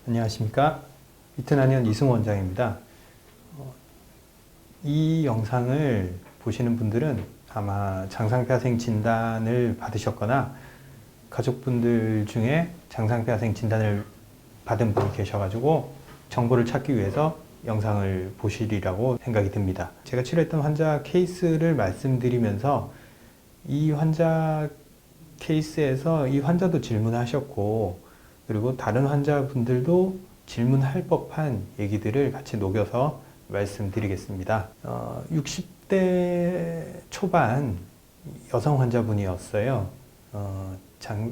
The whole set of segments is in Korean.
안녕하십니까. 이튼한의원 이승호 원장입니다. 이 영상을 보시는 분들은 아마 장상폐하생 진단을 받으셨거나 가족분들 중에 장상폐하생 진단을 받은 분이 계셔가지고 정보를 찾기 위해서 영상을 보시리라고 생각이 듭니다. 제가 치료했던 환자 케이스를 말씀드리면서 이 환자 케이스에서 이 환자도 질문하셨고, 그리고 다른 환자분들도 질문할 법한 얘기들을 같이 녹여서 말씀드리겠습니다. 60대 초반 여성 환자분이었어요. 한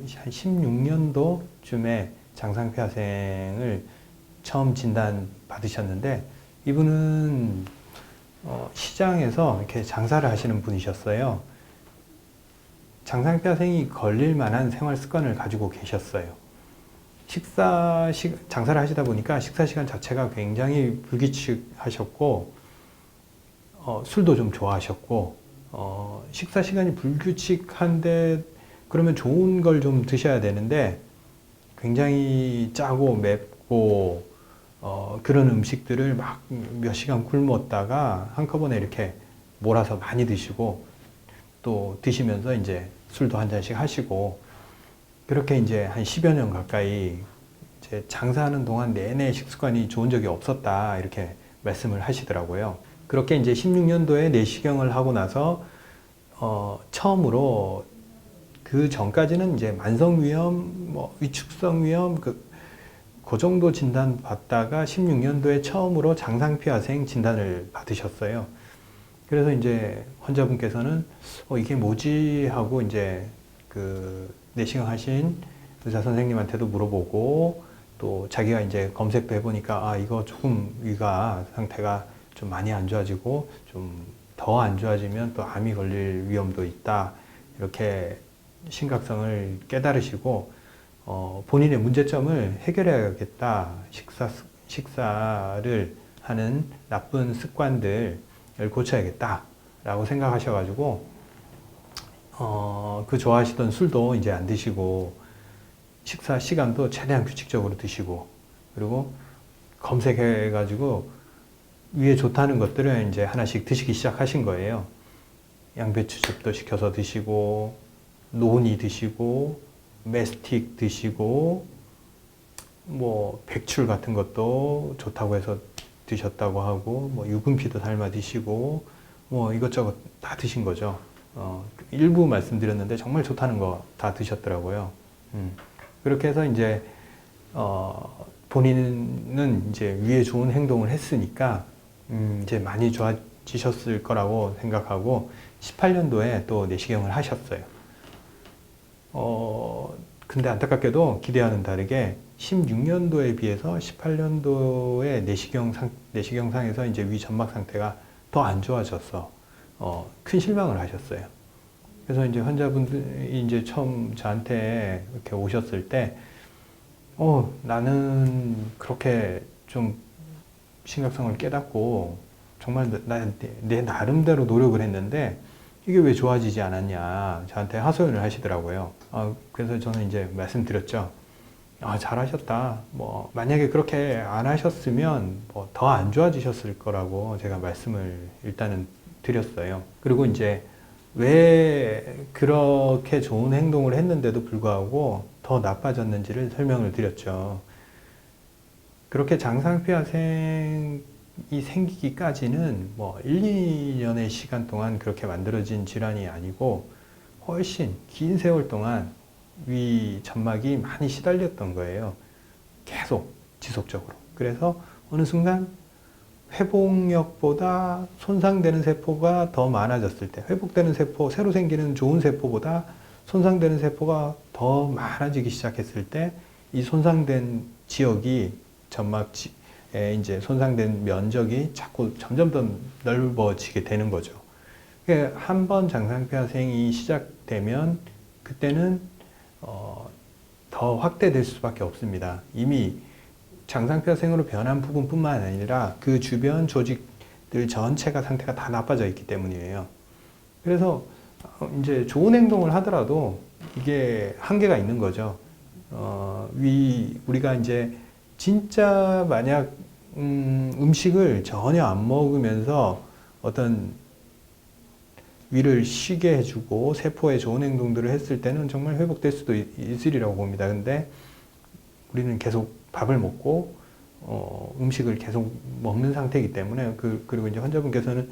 16년도쯤에 장상폐하생을 처음 진단 받으셨는데, 이분은 시장에서 이렇게 장사를 하시는 분이셨어요. 장상폐하생이 걸릴 만한 생활 습관을 가지고 계셨어요. 장사를 하시다 보니까 식사 시간 자체가 굉장히 불규칙하셨고, 술도 좀 좋아하셨고, 식사 시간이 불규칙한데, 그러면 좋은 걸 좀 드셔야 되는데, 굉장히 짜고 맵고, 그런 음식들을 막 몇 시간 굶었다가 한꺼번에 이렇게 몰아서 많이 드시고, 또 드시면서 이제 술도 한 잔씩 하시고, 그렇게 이제 한 10여 년 가까이 이제 장사하는 동안 내내 식습관이 좋은 적이 없었다, 이렇게 말씀을 하시더라고요. 그렇게 이제 16년도에 내시경을 하고 나서 처음으로, 그 전까지는 이제 만성위염, 위축성위염 그 정도 진단 받다가 16년도에 처음으로 장상폐하생 진단을 받으셨어요. 그래서 이제 환자분께서는 이게 뭐지 하고 이제 그 내시경 하신 의사 선생님한테도 물어보고, 또 자기가 이제 검색도 해보니까 이거 조금 위가 상태가 좀 많이 안 좋아지고 좀 더 안 좋아지면 또 암이 걸릴 위험도 있다, 이렇게 심각성을 깨달으시고 본인의 문제점을 해결해야겠다, 식사를 하는 나쁜 습관들을 고쳐야겠다 라고 생각하셔가지고 그 좋아하시던 술도 이제 안 드시고, 식사 시간도 최대한 규칙적으로 드시고, 그리고 검색해가지고 위에 좋다는 것들을 이제 하나씩 드시기 시작하신 거예요. 양배추즙도 시켜서 드시고, 노니 드시고, 메스틱 드시고, 백출 같은 것도 좋다고 해서 드셨다고 하고, 유분피도 삶아 드시고, 이것저것 다 드신 거죠. 일부 말씀드렸는데 정말 좋다는 거 다 드셨더라고요. 그렇게 해서 이제 본인은 이제 위에 좋은 행동을 했으니까 이제 많이 좋아지셨을 거라고 생각하고 18년도에 또 내시경을 하셨어요. 근데 안타깝게도 기대와는 다르게 16년도에 비해서 18년도에 내시경상에서 이제 위 점막 상태가 더 안 좋아져서 큰 실망을 하셨어요. 그래서 이제 환자분들이 이제 처음 저한테 이렇게 오셨을 때, 나는 그렇게 좀 심각성을 깨닫고 정말 내 나름대로 노력을 했는데 이게 왜 좋아지지 않았냐, 저한테 하소연을 하시더라고요. 그래서 저는 이제 말씀드렸죠. 잘하셨다. 만약에 그렇게 안 하셨으면 더 안 좋아지셨을 거라고 제가 말씀을 일단은 드렸어요. 그리고 이제 왜 그렇게 좋은 행동을 했는데도 불구하고 더 나빠졌는지를 설명을 드렸죠. 그렇게 장상폐하생이 생기기까지는 1, 2년의 시간 동안 그렇게 만들어진 질환이 아니고 훨씬 긴 세월 동안 위 점막이 많이 시달렸던 거예요. 계속 지속적으로. 그래서 어느 순간 회복력보다 손상되는 세포가 더 많아졌을 때, 회복되는 세포, 새로 생기는 좋은 세포보다 손상되는 세포가 더 많아지기 시작했을 때, 이 손상된 지역이, 점막에 이제 손상된 면적이 자꾸 점점 더 넓어지게 되는 거죠. 한 번 장상폐하생이 시작되면 그때는 더 확대될 수밖에 없습니다. 이미 장상폐하생으로 변한 부분뿐만 아니라 그 주변 조직들 전체가 상태가 다 나빠져 있기 때문이에요. 그래서 이제 좋은 행동을 하더라도 이게 한계가 있는 거죠. 우리가 이제 진짜 만약 음식을 전혀 안 먹으면서 어떤 위를 쉬게 해주고 세포에 좋은 행동들을 했을 때는 정말 회복될 수도 있으리라고 봅니다. 근데 우리는 계속 밥을 먹고 음식을 계속 먹는 상태이기 때문에 그리고 이제 환자분께서는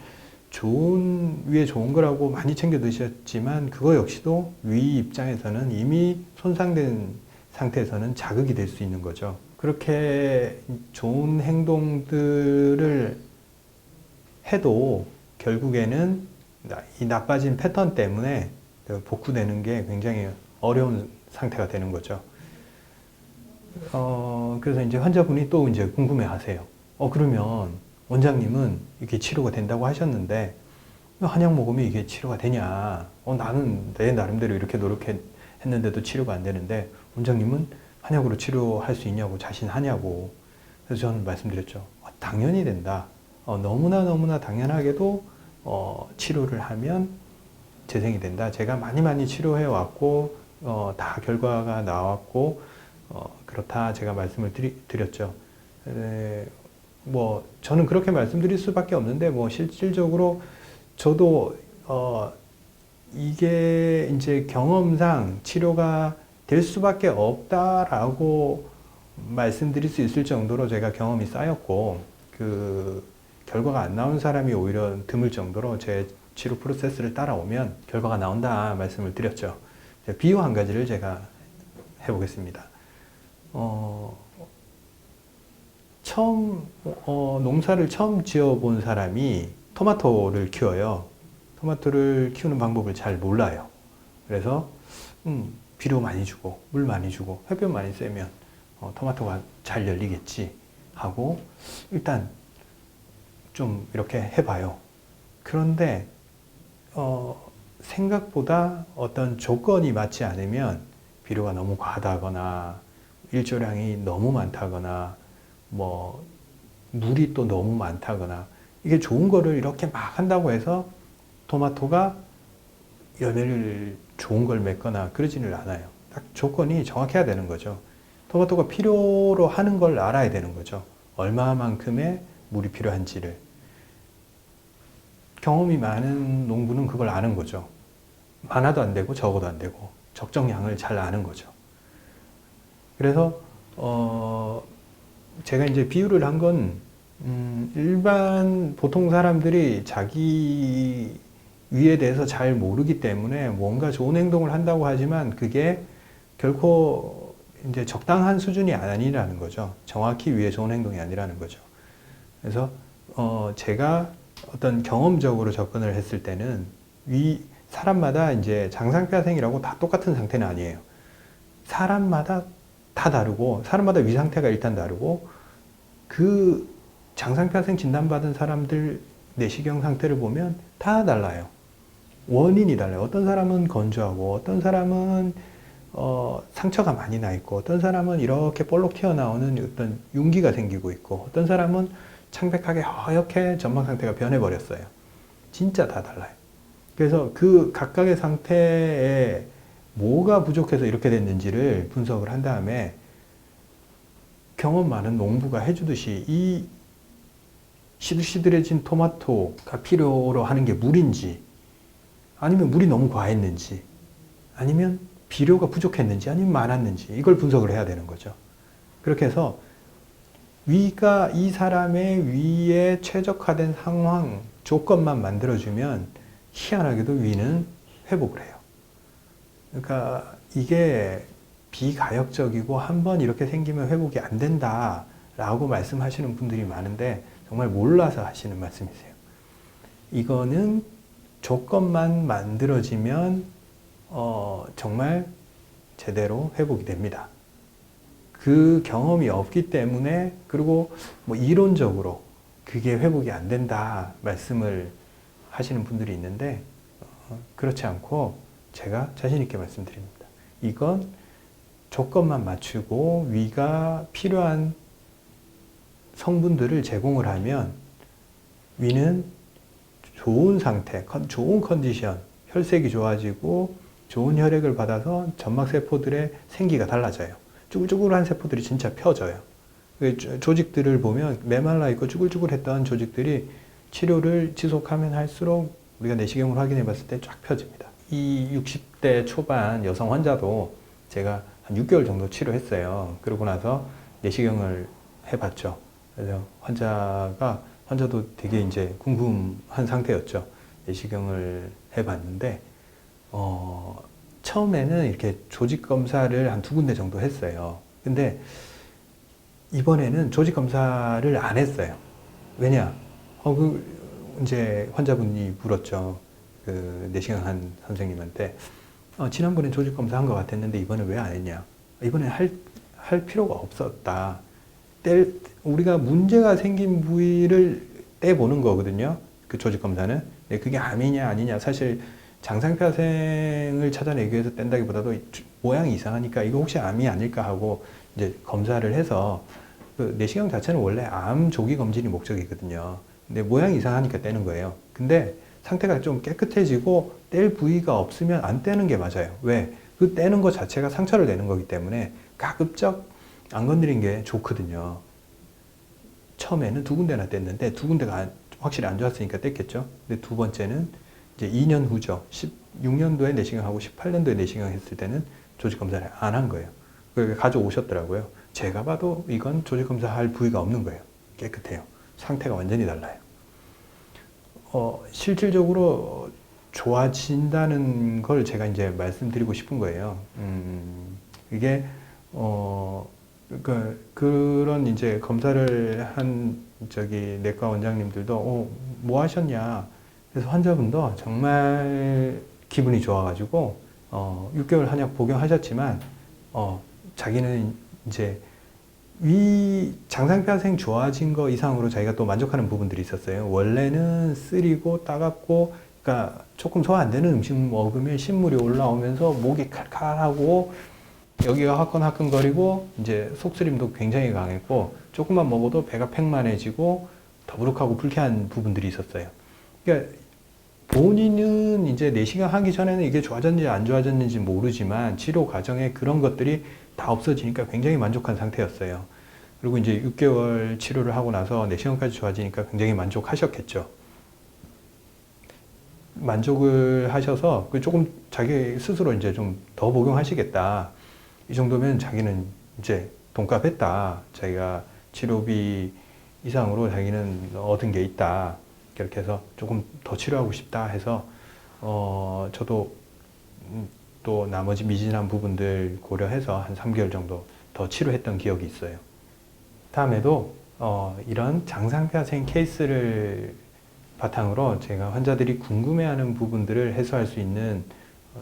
위에 좋은 거라고 많이 챙겨 드셨지만 그거 역시도 위 입장에서는 이미 손상된 상태에서는 자극이 될 수 있는 거죠. 그렇게 좋은 행동들을 해도 결국에는 이 나빠진 패턴 때문에 복구되는 게 굉장히 어려운 상태가 되는 거죠. 그래서 이제 환자분이 또 이제 궁금해 하세요. 그러면 원장님은 이게 치료가 된다고 하셨는데, 한약 먹으면 이게 치료가 되냐? 나는 내 나름대로 이렇게 노력했는데도 치료가 안 되는데, 원장님은 한약으로 치료할 수 있냐고, 자신하냐고. 그래서 저는 말씀드렸죠. 당연히 된다. 너무나 당연하게도, 치료를 하면 재생이 된다. 제가 많이 치료해 왔고, 다 결과가 나왔고, 그렇다 제가 말씀을 드렸죠. 저는 그렇게 말씀드릴 수밖에 없는데, 실질적으로 저도, 이게 이제 경험상 치료가 될 수밖에 없다라고 말씀드릴 수 있을 정도로 제가 경험이 쌓였고, 결과가 안 나온 사람이 오히려 드물 정도로 제 치료 프로세스를 따라오면 결과가 나온다 말씀을 드렸죠. 비유 한 가지를 제가 해보겠습니다. 농사를 처음 지어본 사람이 토마토를 키워요. 토마토를 키우는 방법을 잘 몰라요. 그래서, 비료 많이 주고, 물 많이 주고, 햇볕 많이 쐬면, 토마토가 잘 열리겠지 하고, 일단, 좀 이렇게 해봐요. 그런데, 생각보다 어떤 조건이 맞지 않으면, 비료가 너무 과다거나, 일조량이 너무 많다거나, 물이 또 너무 많다거나, 이게 좋은 거를 이렇게 막 한다고 해서 토마토가 열매를 좋은 걸 맺거나 그러지는 않아요. 딱 조건이 정확해야 되는 거죠. 토마토가 필요로 하는 걸 알아야 되는 거죠. 얼마만큼의 물이 필요한지를. 경험이 많은 농부는 그걸 아는 거죠. 많아도 안 되고 적어도 안 되고 적정량을 잘 아는 거죠. 그래서 제가 이제 비유를 한 건 일반 보통 사람들이 자기 위에 대해서 잘 모르기 때문에 뭔가 좋은 행동을 한다고 하지만 그게 결코 이제 적당한 수준이 아니라는 거죠. 정확히 위에 좋은 행동이 아니라는 거죠. 그래서 제가 어떤 경험적으로 접근을 했을 때는 사람마다 이제 장상폐하생이라고 다 똑같은 상태는 아니에요. 사람마다 다 다르고 사람마다 위 상태가 일단 다르고 그 장상폐하생 진단받은 사람들 내시경 상태를 보면 다 달라요. 원인이 달라요. 어떤 사람은 건조하고 어떤 사람은 상처가 많이 나 있고 어떤 사람은 이렇게 볼록 튀어나오는 어떤 윤기가 생기고 있고 어떤 사람은 창백하게 허옇게 전막 상태가 변해버렸어요. 진짜 다 달라요. 그래서 그 각각의 상태에 뭐가 부족해서 이렇게 됐는지를 분석을 한 다음에 경험 많은 농부가 해주듯이 이 시들시들해진 토마토가 필요로 하는 게 물인지 아니면 물이 너무 과했는지 아니면 비료가 부족했는지 아니면 많았는지 이걸 분석을 해야 되는 거죠. 그렇게 해서 위가 이 사람의 위에 최적화된 상황, 조건만 만들어주면 희한하게도 위는 회복을 해요. 그러니까 이게 비가역적이고 한번 이렇게 생기면 회복이 안 된다라고 말씀하시는 분들이 많은데 정말 몰라서 하시는 말씀이세요. 이거는 조건만 만들어지면 정말 제대로 회복이 됩니다. 그 경험이 없기 때문에 그리고 이론적으로 그게 회복이 안 된다 말씀을 하시는 분들이 있는데 그렇지 않고 제가 자신 있게 말씀드립니다. 이건 조건만 맞추고 위가 필요한 성분들을 제공을 하면 위는 좋은 상태, 좋은 컨디션, 혈색이 좋아지고 좋은 혈액을 받아서 점막세포들의 생기가 달라져요. 쭈글쭈글한 세포들이 진짜 펴져요. 조직들을 보면 메말라 있고 쭈글쭈글했던 조직들이 치료를 지속하면 할수록 우리가 내시경을 확인해 봤을 때 쫙 펴집니다. 이 60대 초반 여성 환자도 제가 한 6개월 정도 치료했어요. 그러고 나서 내시경을 해봤죠. 그래서 환자도 되게 이제 궁금한 상태였죠. 내시경을 해봤는데, 처음에는 이렇게 조직 검사를 한 2군데 정도 했어요. 근데 이번에는 조직 검사를 안 했어요. 왜냐? 이제 환자분이 물었죠. 그 내시경 한 선생님한테. 지난번에 조직 검사 한 것 같았는데 이번에 왜 안 했냐? 이번에 할 필요가 없었다. 우리가 문제가 생긴 부위를 떼보는 거거든요. 그 조직 검사는. 근데 그게 암이냐 아니냐. 사실 장상폐하생을 찾아내기 위해서 뗀다기보다도 모양이 이상하니까 이거 혹시 암이 아닐까 하고 이제 검사를 해서 그 내시경 자체는 원래 암 조기 검진이 목적이거든요. 근데 모양이 이상하니까 떼는 거예요. 근데 상태가 좀 깨끗해지고 뗄 부위가 없으면 안 떼는 게 맞아요. 왜? 그 떼는 것 자체가 상처를 내는 거기 때문에 가급적 안 건드린 게 좋거든요. 처음에는 2군데나 뗐는데 2군데가 확실히 안 좋았으니까 뗐겠죠. 근데 두 번째는 이제 2년 후죠. 16년도에 내시경하고 18년도에 내시경 했을 때는 조직 검사를 안 한 거예요. 그걸 가져오셨더라고요. 제가 봐도 이건 조직 검사할 부위가 없는 거예요. 깨끗해요. 상태가 완전히 달라요. 실질적으로 좋아진다는 걸 제가 이제 말씀드리고 싶은 거예요. 이게, 그런 이제 검사를 한 내과 원장님들도, 뭐 하셨냐. 그래서 환자분도 정말 기분이 좋아가지고, 6개월 한약 복용하셨지만, 자기는 이제 장상폐하생 좋아진 거 이상으로 자기가 또 만족하는 부분들이 있었어요. 원래는 쓰리고 따갑고, 그러니까 조금 소화 안 되는 음식 먹으면 신물이 올라오면서 목이 칼칼하고, 여기가 화끈화끈거리고, 이제 속쓰림도 굉장히 강했고, 조금만 먹어도 배가 팽만해지고, 더부룩하고 불쾌한 부분들이 있었어요. 그러니까 본인은 이제 내시경 하기 전에는 이게 좋아졌는지 안 좋아졌는지 모르지만 치료 과정에 그런 것들이 다 없어지니까 굉장히 만족한 상태였어요. 그리고 이제 6개월 치료를 하고 나서 내시경까지 좋아지니까 굉장히 만족하셨겠죠. 만족을 하셔서 조금 자기 스스로 이제 좀 더 복용하시겠다. 이 정도면 자기는 이제 돈값했다. 자기가 치료비 이상으로 자기는 얻은 게 있다. 이렇게 해서 조금 더 치료하고 싶다 해서 저도 또 나머지 미진한 부분들 고려해서 한 3개월 정도 더 치료했던 기억이 있어요. 다음에도 이런 장상폐하생 케이스를 바탕으로 제가 환자들이 궁금해하는 부분들을 해소할 수 있는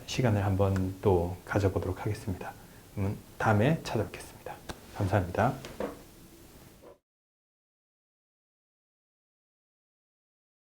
시간을 한번 또 가져보도록 하겠습니다. 다음에 찾아뵙겠습니다. 감사합니다.